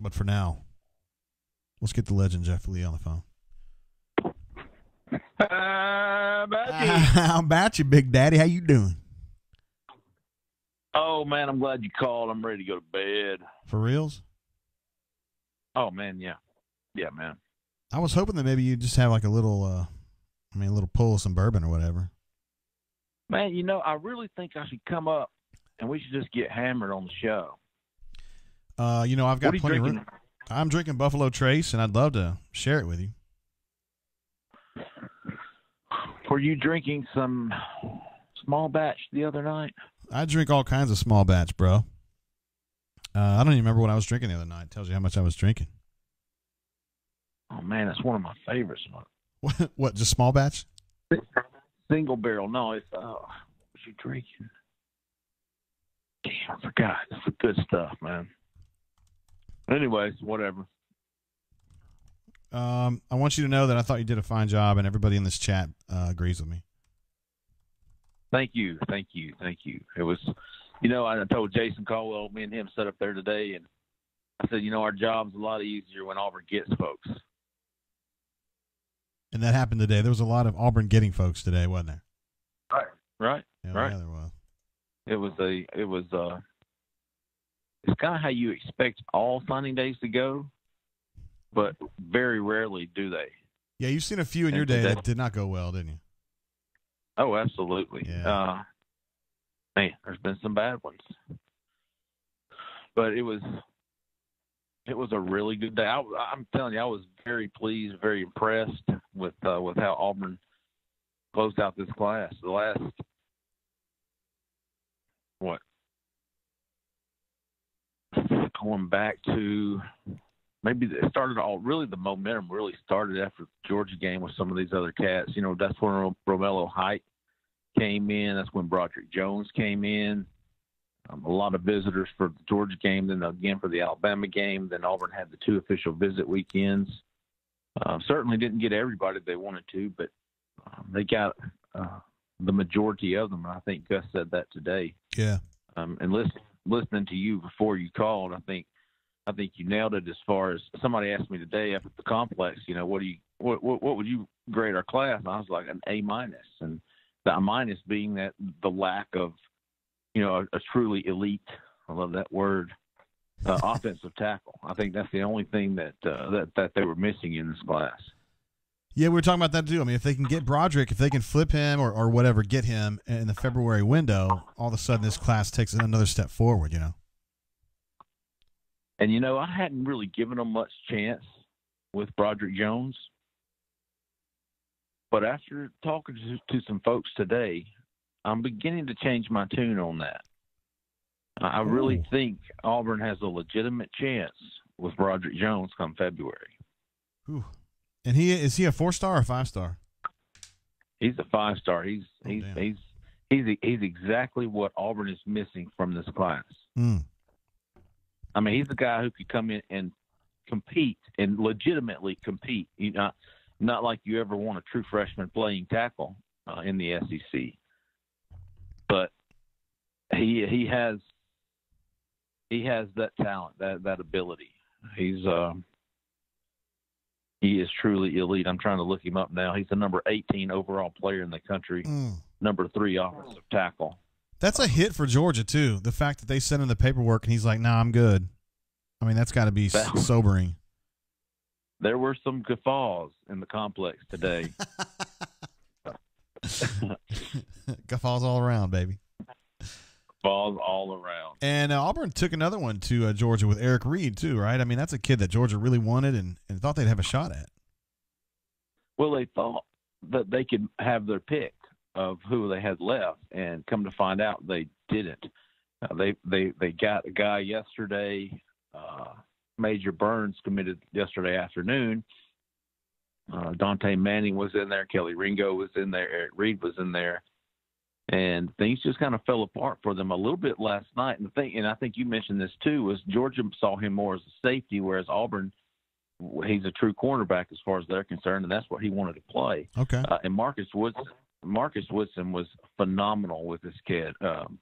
But for now, let's get the legend Jeff Lee on the phone. How about you, Big Daddy? How you doing? Oh, man, I'm glad you called. I'm ready to go to bed. For reals? Oh, man, yeah. Yeah, man. I was hoping that maybe you'd just have like a little, a little pull of some bourbon or whatever. Man, I really think I should come up and we should just get hammered on the show. I've got plenty of drinking? room. I'm drinking Buffalo Trace, and I'd love to share it with you. Were you drinking some small batch the other night? I drink all kinds of small batch, bro. I don't even remember what I was drinking the other night. It tells you how much I was drinking. Oh, man, that's one of my favorites. What, just small batch? Single barrel. No, it's, what was you drinking? Damn, I forgot. It's the good stuff, man. Anyways, whatever. I want you to know that I thought you did a fine job, and everybody in this chat agrees with me. Thank you. It was, I told Jason Caldwell, me and him sat up there today, and I said, our job's a lot easier when Auburn gets folks. And that happened today. There was a lot of Auburn getting folks today, wasn't there? Right. Yeah, right. Yeah, there was. It's kind of how you expect all signing days to go, but very rarely do they. Yeah, you've seen a few in your day that did not go well, didn't you? Oh, absolutely. Yeah. Man, there's been some bad ones, but it was a really good day. I'm telling you, I was very pleased, very impressed with how Auburn closed out this class. The last going back to maybe it started the momentum really started after the Georgia game with some of these other cats. That's when Romello Height came in. That's when Broderick Jones came in. A lot of visitors for the Georgia game, then again for the Alabama game. Then Auburn had the 2 official visit weekends. Certainly didn't get everybody they wanted to, but they got the majority of them. I think Gus said that today. Yeah. And listening to you before you called, I think you nailed it. As far as somebody asked me today after the complex, what would you grade our class? And I was like an A-, and the minus being that the lack of a truly elite, I love that word, offensive tackle. I think that's the only thing that they were missing in this class. Yeah, we were talking about that too. I mean, if they can get Broderick, if they can flip him or whatever, get him in the February window, all of a sudden this class takes another step forward, And, I hadn't really given them much chance with Broderick Jones. But after talking to some folks today, I'm beginning to change my tune on that. I really think Auburn has a legitimate chance with Broderick Jones come February. Ooh. And is he a 4-star or 5-star? He's a 5-star. He's exactly what Auburn is missing from this class. Mm. I mean, he's the guy who could come in and compete and legitimately compete. Not like you ever want a true freshman playing tackle in the SEC, but he has that talent, that ability. He is truly elite. I'm trying to look him up now. He's the number 18 overall player in the country, number 3 offensive tackle. That's a hit for Georgia, too. The fact that they sent him the paperwork and he's like, nah, I'm good. I mean, that's got to be sobering. There were some guffaws in the complex today. Guffaws all around, baby. Guffaws all around. And Auburn took another one to Georgia with Eric Reed, too, right? I mean, that's a kid that Georgia really wanted and thought they'd have a shot at. Well, they thought that they could have their pick of who they had left, and come to find out they didn't. They got a guy yesterday. Major Burns committed yesterday afternoon. Dante Manning was in there. Kelly Ringo was in there. Eric Reed was in there. And things just kind of fell apart for them a little bit last night. And I think you mentioned this too, was Georgia saw him more as a safety, whereas Auburn, he's a true cornerback as far as they're concerned, and that's what he wanted to play. Okay. And Marcus Woodson was phenomenal with this kid.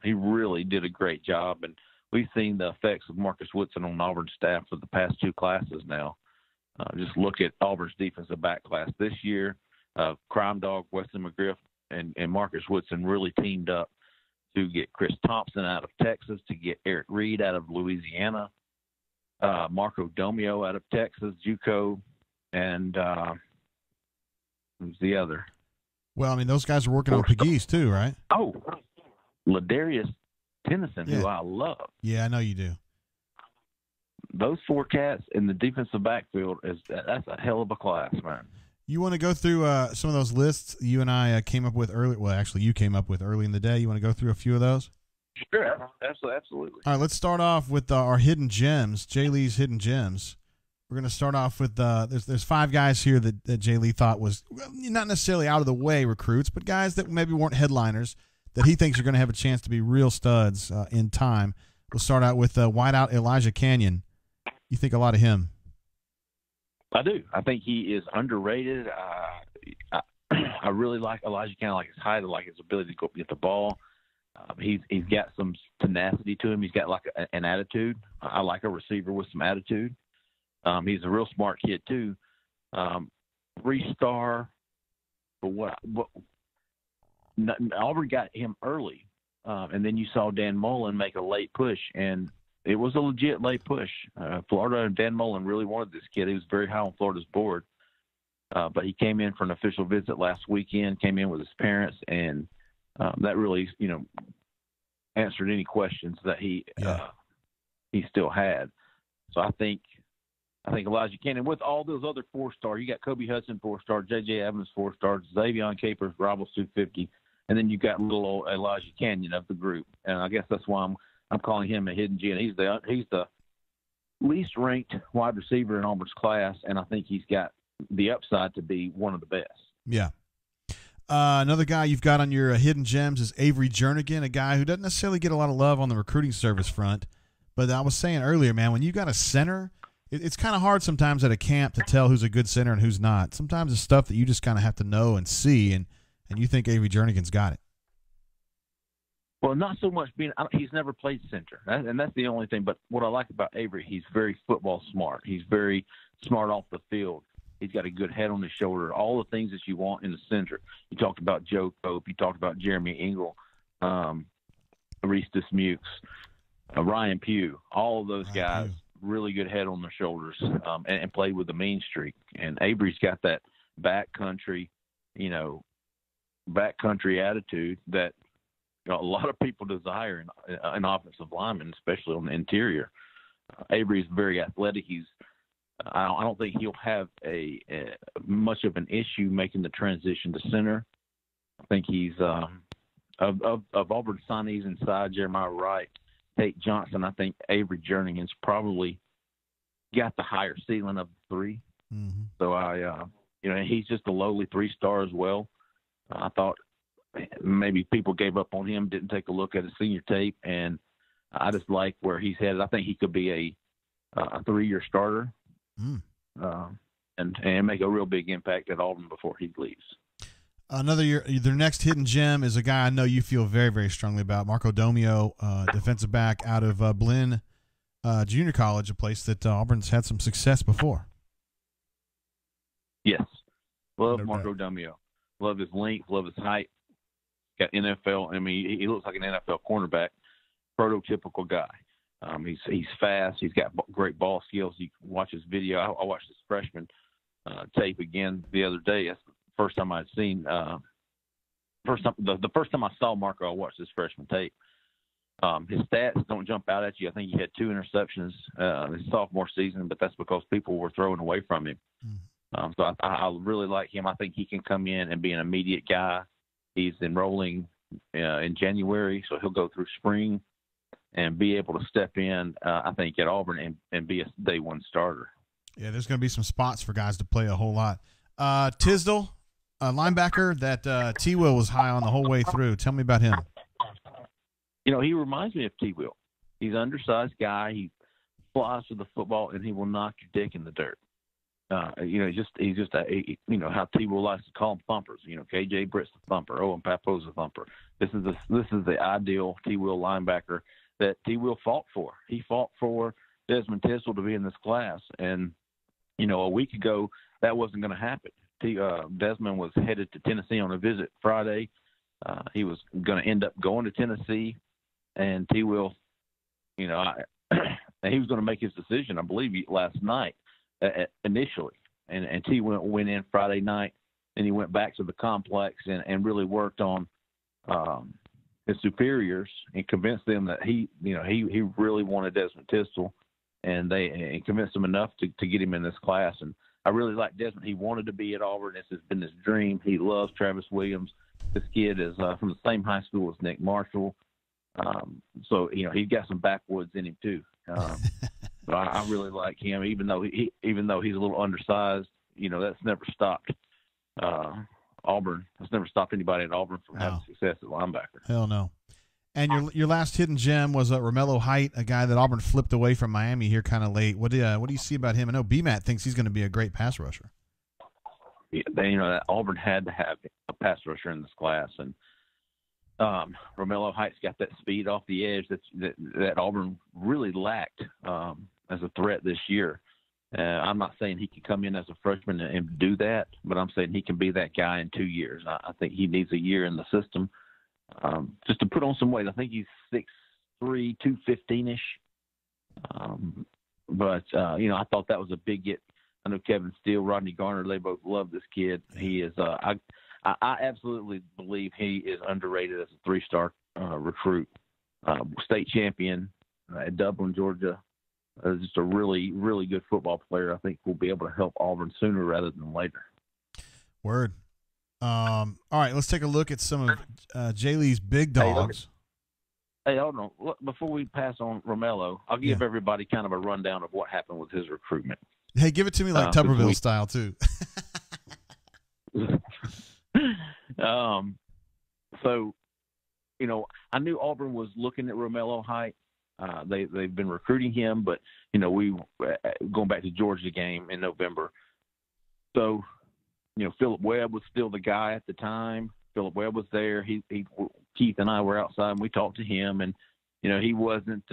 He really did a great job. And we've seen the effects of Marcus Woodson on Auburn's staff for the past two classes now. Just look at Auburn's defensive back class this year. Crime Dog, Weston McGriff, and Marcus Woodson really teamed up to get Chris Thompson out of Texas, to get Eric Reed out of Louisiana, Marco Domio out of Texas, JUCO, and who's the other? Well, I mean, those guys are working on Pegues too, right? Oh, Ladarius Tennyson, who I love. Yeah, I know you do. Those four cats in the defensive backfield, that's a hell of a class, man. You want to go through some of those lists you and I came up with early? Well, actually, you came up with early in the day. You want to go through a few of those? Sure, absolutely. All right, let's start off with our hidden gems, Jay Lee's hidden gems. We're going to start off with there's five guys here that Jay Lee thought was not necessarily out of the way recruits, but guys that maybe weren't headliners that he thinks are going to have a chance to be real studs in time. We'll start out with wideout Elijah Canyon. You think a lot of him? I do. I think he is underrated. I really like Elijah Canyon. I like his height. I like his ability to go get the ball. He's got some tenacity to him. He's got like an attitude. I like a receiver with some attitude. He's a real smart kid too. 3-star. But what Auburn got him early, and then you saw Dan Mullen make a late push, and it was a legit late push. Florida and Dan Mullen really wanted this kid. He was very high on Florida's board, but he came in for an official visit last weekend. Came in with his parents, and that really, answered any questions that he still had. So I think Elijah Canyon, with all those other 4-star, you got Kobe Hudson 4-star, J.J. Evans 4-star, Xavion Capers, Rivals 250, and then you got little old Elijah Canyon of the group. And I guess that's why I'm calling him a hidden gem. He's the least ranked wide receiver in Auburn's class, and I think he's got the upside to be one of the best. Yeah. Another guy you've got on your hidden gems is Avery Jernigan, a guy who doesn't necessarily get a lot of love on the recruiting service front. But I was saying earlier, man, when you got a center, it's kind of hard sometimes at a camp to tell who's a good center and who's not. Sometimes it's stuff that you just kind of have to know and see, and you think Avery Jernigan's got it. Well, not so much he's never played center, and that's the only thing. But what I like about Avery, he's very football smart. He's very smart off the field. He's got a good head on his shoulder, all the things that you want in the center. You talked about Joe Cope. You talked about Jeremy Engel, Reese Dismukes, Ryan Pugh, all of those guys. Really good head on their shoulders, and played with the mean streak. And Avery's got that backcountry attitude that a lot of people desire in an offensive lineman, especially on the interior. Avery's very athletic. I don't think he'll have a much of an issue making the transition to center. I think he's of Auburn signees inside Jeremiah Wright, Tate Johnson. I think Avery Jernigan's probably got the higher ceiling of the three. Mm-hmm. So he's just a lowly 3-star as well. I thought maybe people gave up on him, didn't take a look at his senior tape, and I just like where he's headed. I think he could be a 3-year starter, and make a real big impact at Auburn before he leaves. Another year, their next hidden gem is a guy I know you feel very, very strongly about, Marco Domio, defensive back out of Blinn Junior College, a place that Auburn's had some success before. Yes. Love Marco Domio. Love his length, love his height. Got NFL. I mean, he looks like an NFL cornerback, prototypical guy. He's fast. He's got great ball skills. You can watch his video. I watched his freshman tape again the other day. That's the first time I'd seen. The first time I saw Marco, I watched his freshman tape. His stats don't jump out at you. I think he had 2 interceptions his sophomore season, but that's because people were throwing away from him. So I really like him. I think he can come in and be an immediate guy. He's enrolling in January, so he'll go through spring and be able to step in, I think, at Auburn and be a day one starter. Yeah, there's going to be some spots for guys to play a whole lot. Tisdale, a linebacker that T-Will was high on the whole way through. Tell me about him. He reminds me of T-Will. He's an undersized guy. He flies to the football, and he will knock your dick in the dirt. He's just how T-Will likes to call them thumpers. KJ Britt's the thumper. Owen Papo's the thumper. This is the ideal T-Will linebacker that T. Will fought for. He fought for Desmond Tissel to be in this class, and a week ago that wasn't going to happen. Desmond was headed to Tennessee on a visit Friday. He was going to end up going to Tennessee, and T. Will, he was going to make his decision, I believe, last night initially. And T. went in Friday night, and he went back to the complex and really worked on his superiors and convinced them that he really wanted Desmond Tissel, and they convinced him enough to get him in this class. And I really like Desmond. He wanted to be at Auburn. This has been his dream. He loves Travis Williams. This kid is from the same high school as Nick Marshall. So he's got some backwoods in him too. But I really like him, even though he's a little undersized. That's never stopped Auburn. That's never stopped anybody at Auburn from having success at linebacker. Hell no. And your last hidden gem was Romello Height, a guy that Auburn flipped away from Miami here kind of late. What do you see about him? I know BMAT thinks he's going to be a great pass rusher. Yeah, that Auburn had to have a pass rusher in this class, and Romello Height's got that speed off the edge that Auburn really lacked as a threat this year. I'm not saying he can come in as a freshman and do that, but I'm saying he can be that guy in 2 years. I think he needs a year in the system just to put on some weight. I think he's 6'3", 215-ish. But I thought that was a big get. I know Kevin Steele, Rodney Garner, they both love this kid. He is I absolutely believe he is underrated as a 3-star recruit. State champion at Dublin, Georgia. Just a really, really good football player. I think will be able to help Auburn sooner rather than later. Word. All right, let's take a look at some of Jay Lee's big dogs. Hey, hold on. Look, before we pass on Romello, I'll give everybody kind of a rundown of what happened with his recruitment. Hey, give it to me like Tuberville style, too. So, I knew Auburn was looking at Romello Height. They've been recruiting him, but, we going back to Georgia game in November. So, Philip Webb was still the guy at the time. Philip Webb was there. Keith and I were outside and we talked to him, and, he wasn't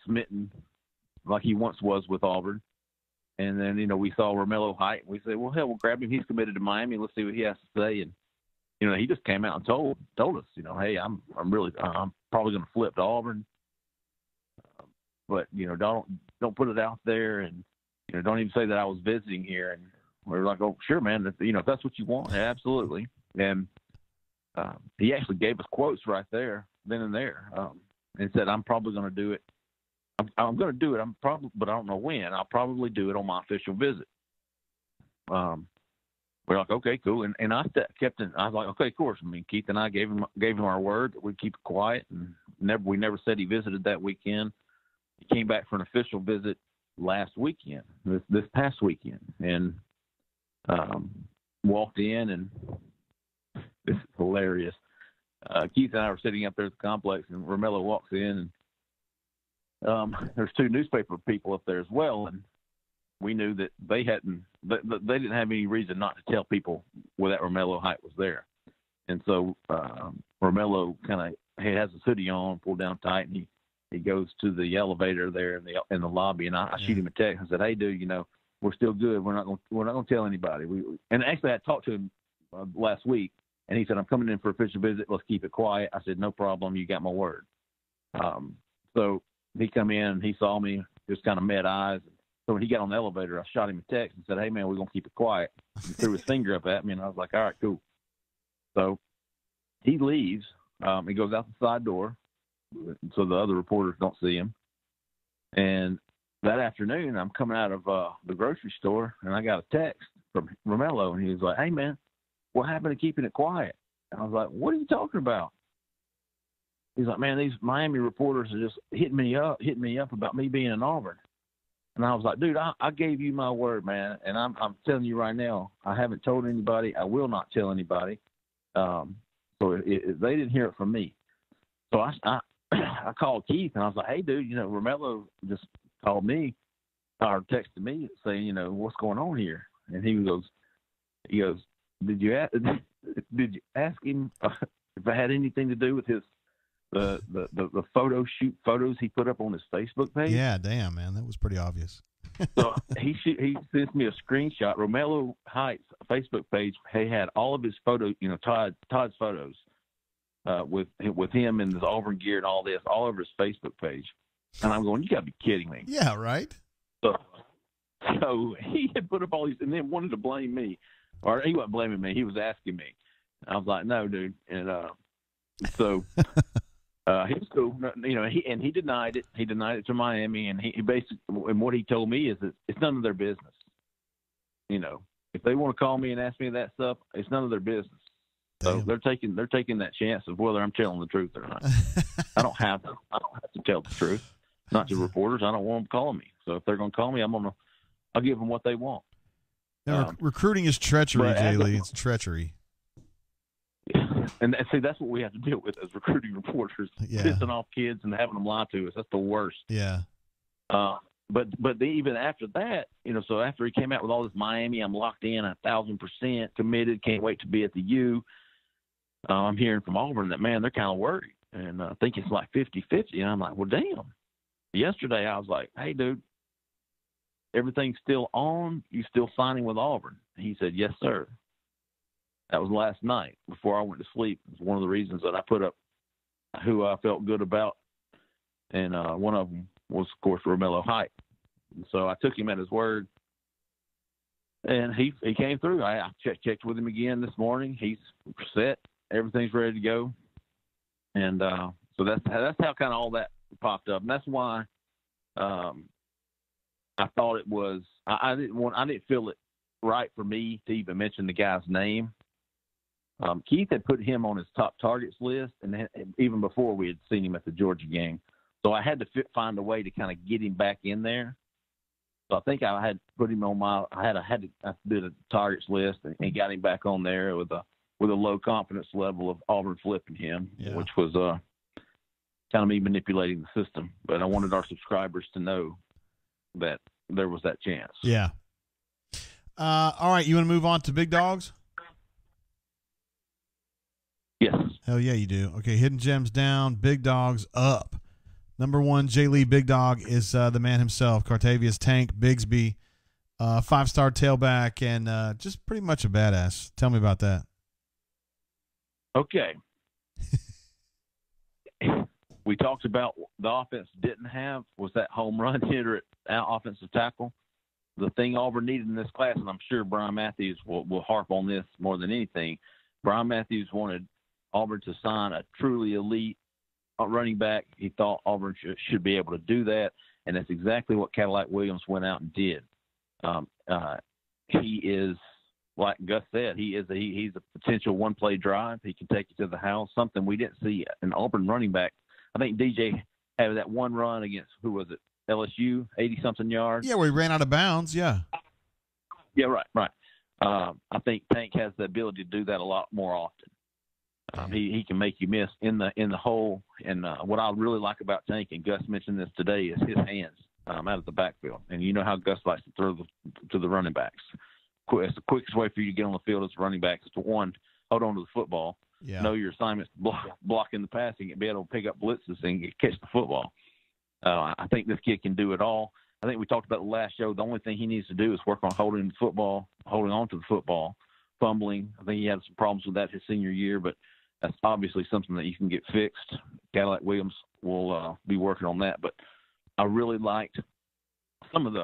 smitten like he once was with Auburn. And then, we saw Romello Height, and we said, well, hell, we'll grab him. He's committed to Miami. Let's see what he has to say. And, he just came out and told us, hey, I'm probably going to flip to Auburn. But, don't put it out there, and, don't even say that I was visiting here. And we're like, oh, sure, man. If that's what you want, absolutely. And he actually gave us quotes right there, then and there, and said, I'm probably going to do it. I'm going to do it. But I don't know when. I'll probably do it on my official visit. We're like, okay, cool. And I was like, okay, of course. I mean, Keith and I gave him our word that we'd keep it quiet, and we never said he visited that weekend. He came back for an official visit last weekend, this past weekend, and walked in, and this is hilarious. Keith and I were sitting up there at the complex, and Romello walks in, and there's 2 newspaper people up there as well, and we knew that they didn't have any reason not to tell people that Romello Height was there. And so Romello kind of has his hoodie on, pulled down tight, and he goes to the elevator there in the lobby, and I shoot him a text and said, hey, dude, we're still good. We're not going to tell anybody. And actually I talked to him last week, and he said, I'm coming in for official visit. Let's keep it quiet. I said, no problem. You got my word. So he come in, and he saw me, just kind of met eyes. So when he got on the elevator, I shot him a text and said, hey, man, we're going to keep it quiet. He threw his finger up at me, and I was like, all right, cool. So he leaves. He goes out the side door so the other reporters don't see him. And that afternoon, I'm coming out of the grocery store, and I got a text from Romello, and he was like, hey, man, what happened to keeping it quiet? And I was like, what are you talking about? He's like, man, these Miami reporters are just hitting me up about me being in Auburn. And I was like, dude, I gave you my word, man. And I'm telling you right now, I haven't told anybody. I will not tell anybody. So they didn't hear it from me. So I called Keith, and I was like, hey, dude, Romello just called me or texted me saying, what's going on here? And he goes, did you ask him if I had anything to do with his the photo shoot photos he put up on his Facebook page. Yeah, damn, man, that was pretty obvious. So he sends me a screenshot. Romello Heights Facebook page. He had all of his photos, Todd's photos, with him in his Auburn gear and all this, all over his Facebook page. And I'm going, you got to be kidding me. Yeah, right. So he had put up all these, and then wanted to blame me, or he wasn't blaming me. He was asking me. I was like, no, dude. And so he was cool. He denied it. He denied it to Miami, and he basically, and what he told me is that it's none of their business. If they want to call me and ask me that stuff, it's none of their business. So they're taking that chance of whether I'm telling the truth or not. I don't have to tell the truth. Not to reporters. I don't want them calling me. So if they're going to call me, I'll give them what they want. Now, recruiting is treachery, Jay Lee. It's treachery. And see, that's what we have to deal with as recruiting reporters, pissing off kids and having them lie to us. That's the worst. Yeah. But even after that, so after he came out with all this Miami, I'm locked in 1,000% committed. Can't wait to be at the U. I'm hearing from Auburn that, man, they're kind of worried. And I think it's like 50-50. And I'm like, well, damn. Yesterday I was like, hey, dude, everything's still on? You still signing with Auburn? He said, yes, sir. That was last night before I went to sleep. It was one of the reasons that I put up who I felt good about. And one of them was, of course, Romello Heights. And so I took him at his word. And he came through. I checked with him again this morning. He's set. Everything's ready to go. And so that's how kind of all that popped up. And that's why I thought it was I didn't feel it right for me to even mention the guy's name. Keith had put him on his top targets list, and even before we had seen him at the Georgia game. So I had to find a way to kind of get him back in there. So I think I had put him on I did a targets list and got him back on there with a low confidence level of Auburn flipping him, which was kind of me manipulating the system. But I wanted our subscribers to know that there was that chance. Yeah. All right, you want to move on to Big Dogs? Yes. Hell yeah, you do. Okay, Hidden Gems down, Big Dogs up. Number one, Jay Lee Big Dog is the man himself, Cartavius Tank Bigsby, 5-star tailback, and just pretty much a badass. Tell me about that. Okay. We talked about the offense didn't have was that home run hitter at offensive tackle. The thing Auburn needed in this class, and I'm sure Brian Matthews will harp on this more than anything, Brian Matthews wanted Auburn to sign a truly elite running back. He thought Auburn should be able to do that, and that's exactly what Cadillac Williams went out and did. He is, like Gus said, he's a potential one-play drive. He can take you to the house, something we didn't see an Auburn running back. I think DJ had that one run against, who was it, LSU, 80-something yards. Yeah, where he ran out of bounds, yeah. Yeah, right. I think Tank has the ability to do that a lot more often. He can make you miss in the hole. And what I really like about Tank, and Gus mentioned this today, is his hands out of the backfield. And you know how Gus likes to throw to the running backs. It's the quickest way for you to get on the field as a running back is to, one, hold on to the football, know your assignments, blocking the passing, and be able to pick up blitzes and catch the football. I think this kid can do it all. I think we talked about the last show. The only thing he needs to do is work on holding on to the football, fumbling. I think he had some problems with that his senior year, but that's obviously something that you can get fixed. Cadillac Williams will be working on that. But I really liked some of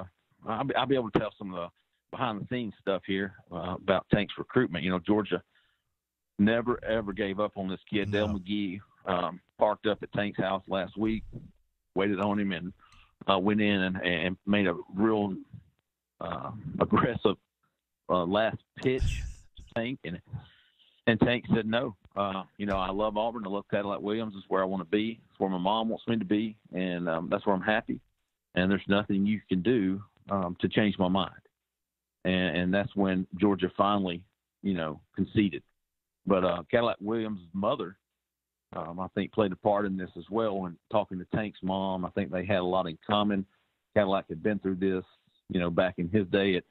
I'll be able to tell some of the behind-the-scenes stuff here about Tank's recruitment. Georgia never, ever gave up on this kid. No. Dale McGee parked up at Tank's house last week, waited on him, and went in and made a real aggressive last pitch to Tank, and Tank said no. I love Auburn. I love Cadillac Williams. It's where I want to be. It's where my mom wants me to be, and that's where I'm happy. And there's nothing you can do to change my mind. And that's when Georgia finally, conceded. But Cadillac Williams' mother, I think, played a part in this as well. When talking to Tank's mom, I think they had a lot in common. Cadillac had been through this, back in his day at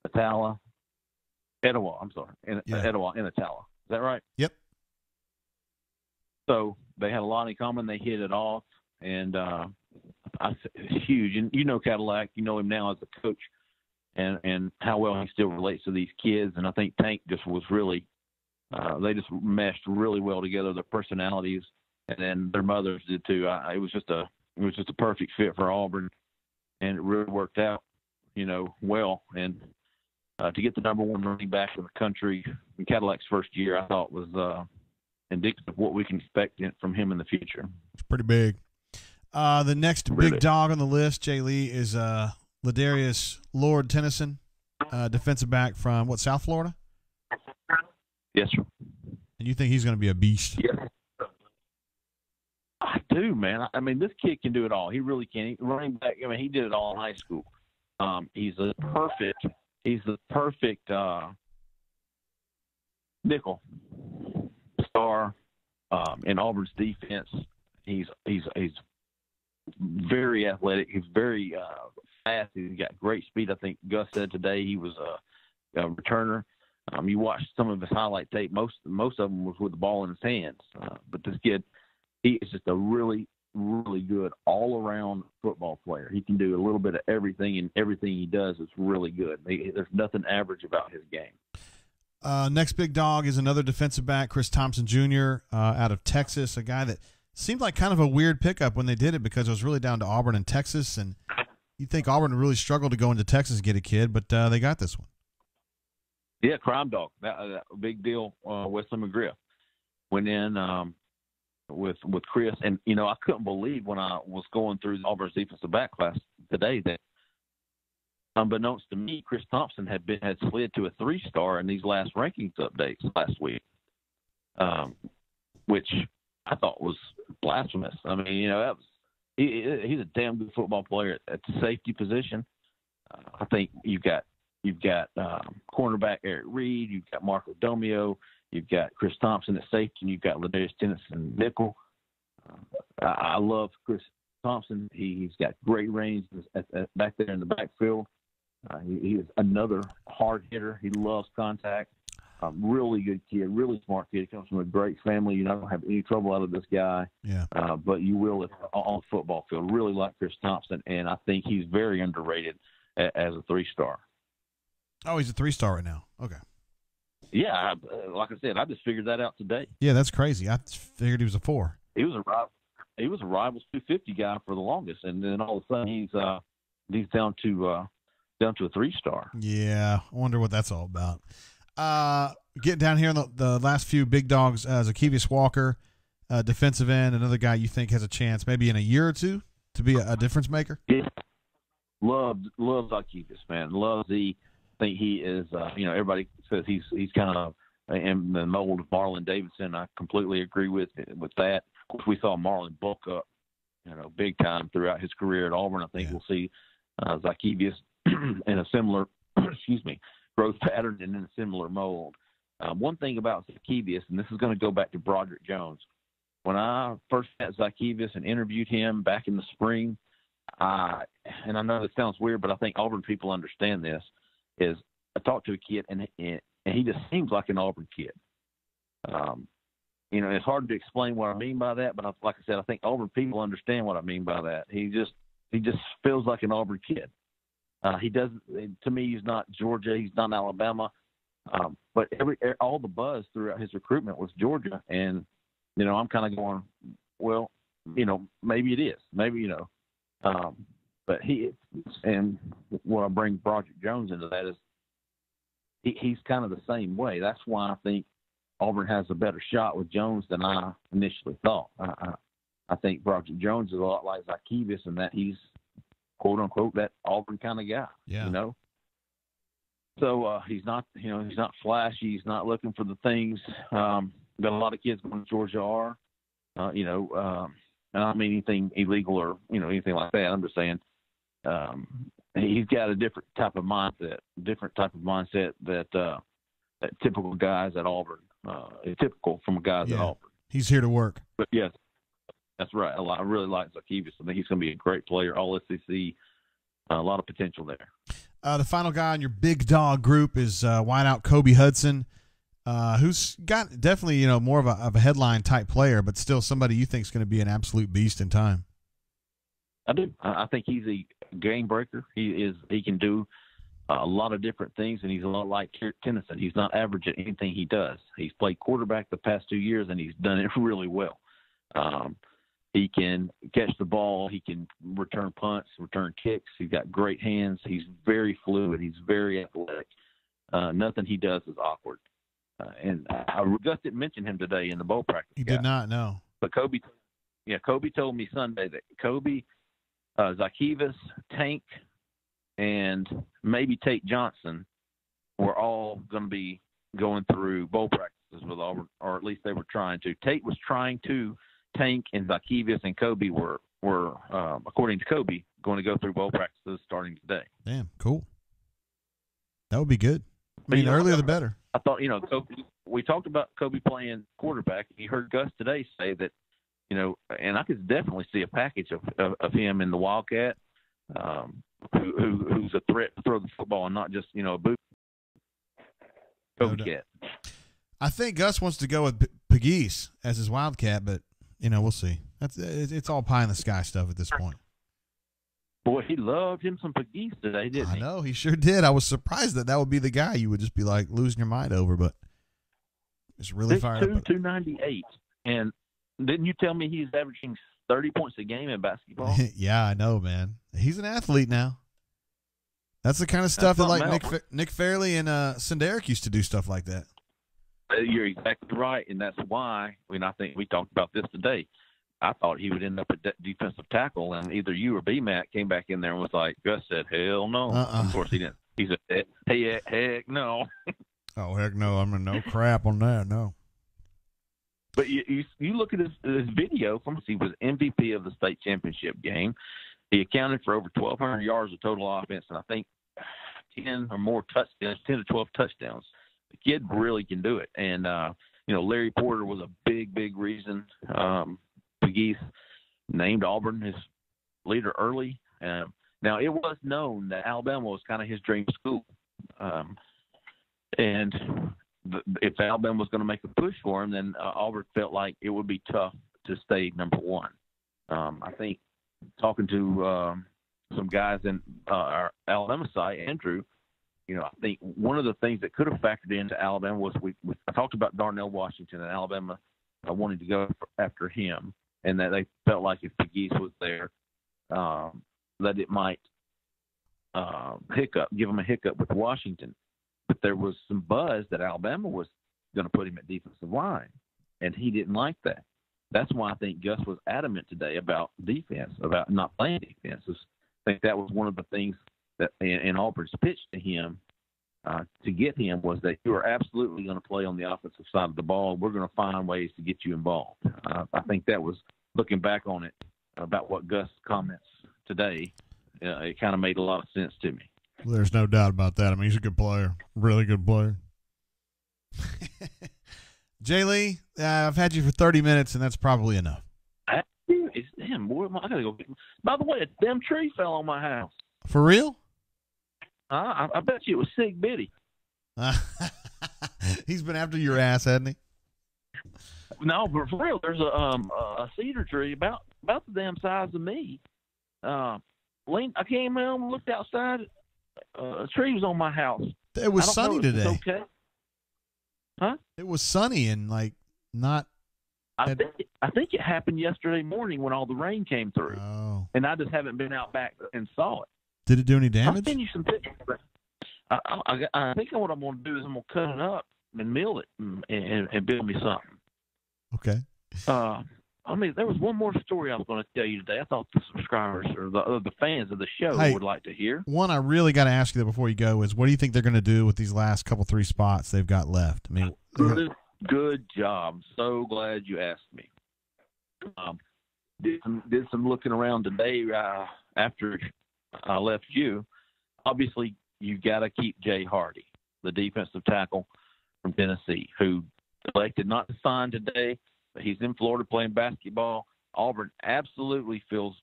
Etowah, in Etowah. Is that right? Yep. So they had a lot in common. They hit it off, and it's huge. And you know Cadillac, you know him now as a coach, and how well he still relates to these kids. And I think Tank just was really, they just meshed really well together, their personalities, and then their mothers did too. It was just a perfect fit for Auburn, and it really worked out, well. And to get the number one running back in the country in Cadillac's first year, I thought was indicative of what we can expect from him in the future. It's pretty big. The next Really big dog on the list, Jay Lee, is Ladarius Lord Tennyson, defensive back from South Florida? Yes, sir. And you think he's going to be a beast? Yeah. I do, man. I mean, this kid can do it all. He really can. Running back, he did it all in high school. He's the perfect nickel star in Auburn's defense. He's very athletic. He's very fast. He's got great speed. I think Gus said today he was a returner. You watch some of his highlight tape. Most of them was with the ball in his hands. But this kid, he is just a really, really good all-around football player. He can do a little bit of everything, and everything he does is really good. There's nothing average about his game. Next big dog is another defensive back, Chris Thompson Jr. Out of Texas, a guy that seemed like kind of a weird pickup when they did it because it was really down to Auburn and Texas, and you think Auburn really struggled to go into Texas and get a kid, but they got this one. Yeah, crime dog. That big deal. Wesley McGriff went in with Chris, and I couldn't believe when I was going through Auburn's defensive back class today that, unbeknownst to me, Chris Thompson had slid to a 3-star in these last rankings updates last week, which I thought was blasphemous. I mean, that was he's a damn good football player at the safety position. I think you've got cornerback Eric Reed, you've got Marco Tomio, you've got Chris Thompson at safety, and you've got Ladarius Tennyson nickel. I love Chris Thompson. He's got great range back there in the backfield. He is another hard hitter. He loves contact. Really good kid, really smart kid. He comes from a great family. You're not going to have any trouble out of this guy. Yeah. But you will on the football field. Really like Chris Thompson, and I think he's very underrated as a 3-star. Oh, he's a 3-star right now. Okay. Yeah, like I said, I just figured that out today. Yeah, that's crazy. I figured he was a 4. He was a Rivals 250 guy for the longest, and then all of a sudden he's down to a 3-star. Yeah, I wonder what that's all about. Getting down here on the last few big dogs, Zacchaeus Walker, defensive end, another guy you think has a chance maybe in a year or two to be a difference maker? Yeah. Love Zacchaeus, man. Love I think he is, everybody says he's kind of in the mold of Marlon Davidson. I completely agree with that. Of course, we saw Marlon bulk up, big time throughout his career at Auburn. I think we'll see Zacchaeus in a similar, growth pattern and in a similar mold. One thing about Zacchaeus, and this is going to go back to Broderick Jones. When I first met Zacchaeus and interviewed him back in the spring, and I know this sounds weird, but I think Auburn people understand this, is I talked to a kid, and he just seems like an Auburn kid. It's hard to explain what I mean by that, but like I said, I think Auburn people understand what I mean by that. He just feels like an Auburn kid. He doesn't. To me, he's not Georgia. He's not Alabama. But all the buzz throughout his recruitment was Georgia, and I'm kind of going, well, maybe it is, maybe but and what I bring Broderick Jones into that is he's kind of the same way. That's why I think Auburn has a better shot with Jones than I initially thought. I think Broderick Jones is a lot like Zacchaeus in that he's, quote unquote, that Auburn kind of guy. Yeah. So he's not flashy. He's not looking for the things that a lot of kids going to Georgia are. I don't mean anything illegal or anything like that. I'm just saying he's got a different type of mindset that typical guys at Auburn is typical from guys at Auburn. He's here to work. But yes, that's right. I really like Zacchaeus. I think he's going to be a great player. All SEC, a lot of potential there. The final guy on your big dog group is wideout Kobe Hudson, who's got definitely, more of a headline type player, but still somebody you think is going to be an absolute beast in time. I do. I think he's a game breaker. He can do a lot of different things, and he's a lot like Tennyson. He's not average at anything he does. He's played quarterback the past 2 years, and he's done it really well. He can catch the ball. He can return punts, return kicks. He's got great hands. He's very fluid. He's very athletic. Nothing he does is awkward. And Gus didn't mention him today in the bowl practice. He did not, no. But Kobe told me Sunday that Kobe, Zakivas, Tank, and maybe Tate Johnson were all going to be going through bowl practices with Auburn, or at least they were trying to. Tate was trying to. Tank and Zakivas and Kobe were according to Kobe, going to go through bowl practices starting today. Damn, cool. That would be good. I mean, earlier the better. I thought, Kobe, we talked about Kobe playing quarterback. You heard Gus today say that, and I could definitely see a package of him in the Wildcat, who's a threat to throw the football and not just, a boot. Kobe Cat. I think Gus wants to go with Pegues as his Wildcat, but we'll see. It's all pie in the sky stuff at this point. Boy, he loved him some Pegues today, didn't he? I know, he sure did. I was surprised that would be the guy you would just be like losing your mind over, but it's really fired up. 298. And didn't you tell me he's averaging 30 points a game in basketball? Yeah, I know, man. He's an athlete now. That's the kind of stuff that like Nick Fairley and Senderik used to do stuff like that. You're exactly right, and that's why. I think we talked about this today. I thought he would end up at defensive tackle, and either you or B-Mac came back in there and was like, Gus said, hell no. Of course he didn't. He said, hey, heck no. Oh, heck no. I'm in no crap on that, no. But you look at his video from he was MVP of the state championship game. He accounted for over 1,200 yards of total offense, and I think 10 or more touchdowns, 10 to 12 touchdowns. The kid really can do it. And, Larry Porter was a big, big reason Pegues named Auburn his leader early. Now, it was known that Alabama was kind of his dream school. And if Alabama was going to make a push for him, then Auburn felt like it would be tough to stay number one. I think talking to some guys in our Alabama side, Andrew, I think one of the things that could have factored into Alabama was I talked about Darnell Washington and Alabama wanting to go after him, and that they felt like if Pegues was there, that it might give him a hiccup with Washington. But there was some buzz that Alabama was going to put him at defensive line, and he didn't like that. That's why I think Gus was adamant today about defense, about not playing defense. I think that was one of the things that in Auburn's pitch to him to get him was that you are absolutely going to play on the offensive side of the ball. We're going to find ways to get you involved. I think that was, looking back on it, about what Gus' comments today, it kind of made a lot of sense to me. There's no doubt about that. I mean, he's a good player, really good player. Jay Lee, I've had you for 30 minutes, and that's probably enough. Damn, boy, I gotta go. By the way, a damn tree fell on my house. For real? I bet you it was Sig Biddy. He's been after your ass, hasn't he? No, but for real, there's a cedar tree about the damn size of me. I came home and looked outside. A tree was on my house. It was sunny today. Okay. Huh? It was sunny and not. I think it happened yesterday morning when all the rain came through. Oh. And I just haven't been out back and saw it. Did it do any damage? I'll send you some pictures. I think what I'm going to do is I'm going to cut it up and mill it and build me something. Okay. There was one more story I was going to tell you today. I thought the subscribers or the fans of the show would like to hear. One I really got to ask you that before you go is, what do you think they're going to do with these last couple 3 spots they've got left? I mean, good job. So glad you asked me. Did some looking around today after I left you. Obviously, you got to keep Jay Hardy, the defensive tackle from Tennessee, who elected not to sign today, but he's in Florida playing basketball. Auburn absolutely feels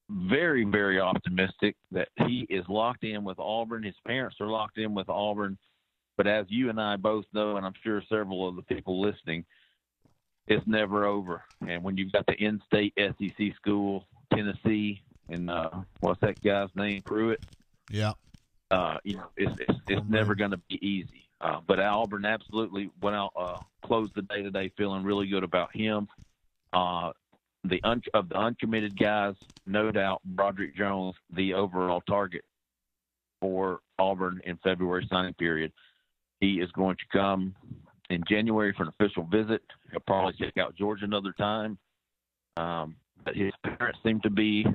very, very optimistic that he is locked in with Auburn. His parents are locked in with Auburn. But as you and I both know, and I'm sure several of the people listening, it's never over. And when you've got the in-state SEC school, Tennessee, and what's that guy's name, Pruitt? Yeah. It's never going to be easy. But Auburn absolutely went out, closed the day today, feeling really good about him. Of the uncommitted guys, no doubt, Broderick Jones, the overall target for Auburn in February signing period. He is going to come in January for an official visit. He'll probably check out Georgia another time. But his parents seem to be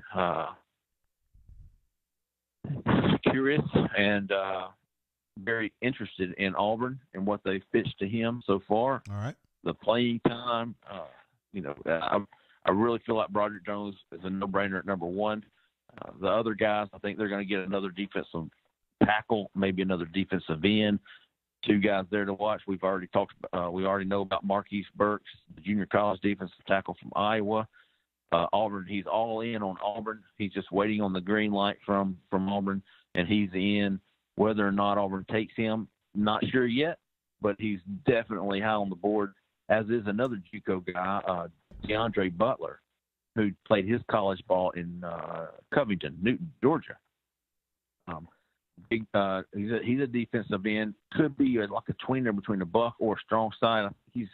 curious and very interested in Auburn and what they've pitched to him so far. All right. The playing time, I really feel like Broderick Jones is a no-brainer at number one. The other guys, I think they're going to get another defensive tackle, maybe another defensive end. Two guys there to watch. We've already talked. We already know about Marquise Burks, the junior college defensive tackle from Iowa. Auburn, he's all in on Auburn. He's just waiting on the green light from Auburn, and he's in. Whether or not Auburn takes him, not sure yet, but he's definitely high on the board, as is another JUCO guy, DeAndre Butler, who played his college ball in Covington, Newton, Georgia. He's a defensive end. Could be like a tweener between a buck or a strong side. He's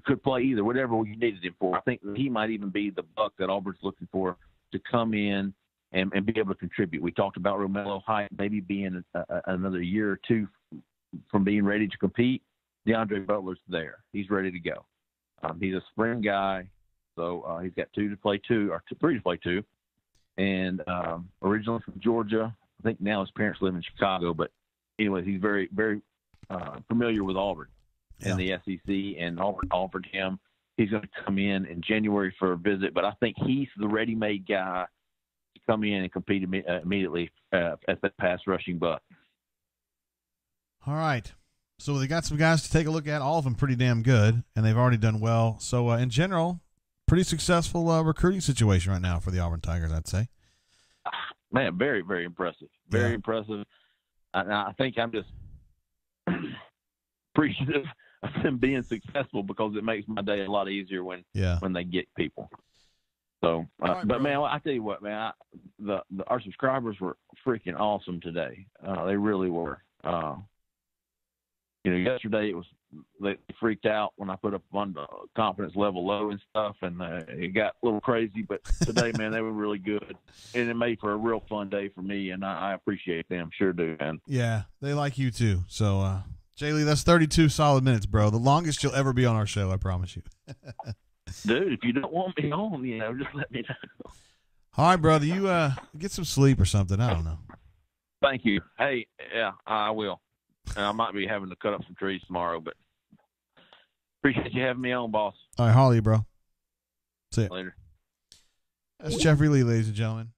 could play either, whatever you needed him for. I think he might even be the buck that Auburn's looking for to come in and be able to contribute. We talked about Romello Height maybe being another year or two from being ready to compete. DeAndre Butler's there. He's ready to go. He's a spring guy, so he's got three to play two. And originally from Georgia. I think now his parents live in Chicago. But anyway, he's very, very familiar with Auburn and the SEC, and Auburn offered him. He's going to come in January for a visit, but I think he's the ready-made guy to come in and compete immediately as that pass rushing buck. All right. So they got some guys to take a look at, all of them pretty damn good, and they've already done well. So in general, pretty successful recruiting situation right now for the Auburn Tigers, I'd say. Man, very, very impressive. Very impressive. I think I'm just appreciative of them being successful because it makes my day a lot easier when they get people. So, right, but man, I tell you what, man, our subscribers were freaking awesome today. They really were. Yesterday they freaked out when I put up on the confidence level low and stuff, and it got a little crazy. But today, man, they were really good, and it made for a real fun day for me, and I appreciate them. Sure do, man. Yeah, they like you too. So, Jay Lee, that's 32 solid minutes, bro. The longest you'll ever be on our show, I promise you. Dude, if you don't want me on, just let me know. All right, brother. You get some sleep or something. I don't know. Thank you. Hey, yeah, I will. And I might be having to cut up some trees tomorrow, but appreciate you having me on, boss. All right, Holly, bro. See ya. Later. That's Jeffrey Lee, ladies and gentlemen.